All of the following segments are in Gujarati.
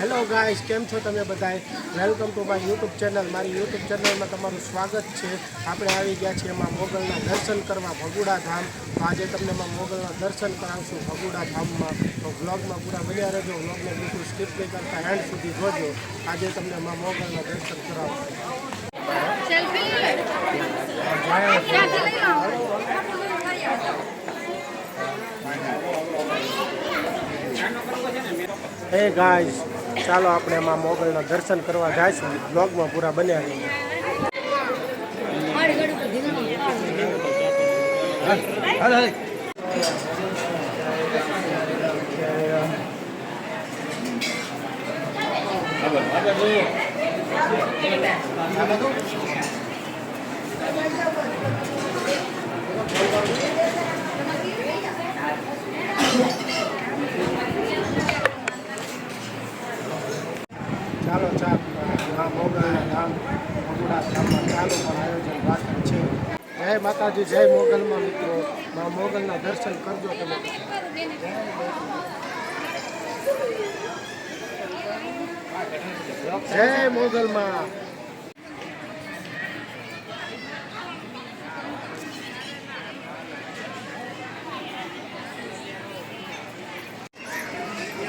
હેલો ગાઈસ, કેમ છો તમે બધાય? Welcome to my YouTube channel. મારી યુટ્યુબ ચેનલમાં તમારું સ્વાગત છે. આપણે આવી ગયા છીએ એમાં મોગલના દર્શન કરવા ભગુડા ધામ. આજે તમને એમાં મોગલના દર્શન કરાવશું ભગુડા ધામમાં. તો વ્લોગમાં પૂરા બન્યા રહેજો. વ્લોગને બિલકુલ સ્કીપ નહીં કરતા, એન્ડ સુધી જોજો. આજે તમને એમાં મોગલના દર્શન કરાવશું. હે ગાઈસ, ચાલો આપણે એમાં મોગલના દર્શન કરવા જઈશું. બ્લોગમાં પૂરા બન્યા રહીએ. ચાલો મોગલના ધામ ભગુડા ધામમાં ચાલો પણ આયોજન રાખેલ છે. જય માતાજી, જય મોગલમાં મિત્રો. મોગલના દર્શન કરજો તમે. જય મોગલમાં.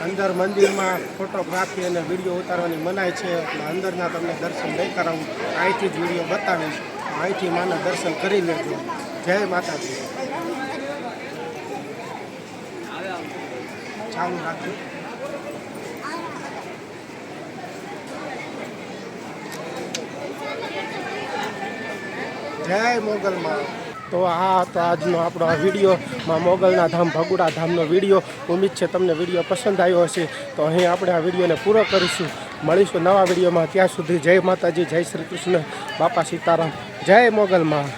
અંદર મંદિરમાં ફોટોગ્રાફી અને વિડીયો ઉતારવાની મનાય છે, એટલે અંદરના તમને દર્શન નહીં કરાવું. અહીંથી જ વિડીયો બતાવીશ. અહીંથી માના દર્શન કરી લેજો. જય માતાજી. ચાલુ રાખજો. જય મોગલમાં. તો આ હતો આજનો આપણો આ વિડીયોમાં મોગલના ધામ ભગુડા ધામનો વિડીયો. ઉમ્મીદ છે તમને વિડીયો પસંદ આવ્યો હશે. તો અહીં આપણે આ વિડીયોને પૂરો કરીશું. મળીશું નવા વિડીયોમાં. ત્યાં સુધી જય માતાજી, જય શ્રી કૃષ્ણ, બાપા સીતારામ, જય મોગલમાં.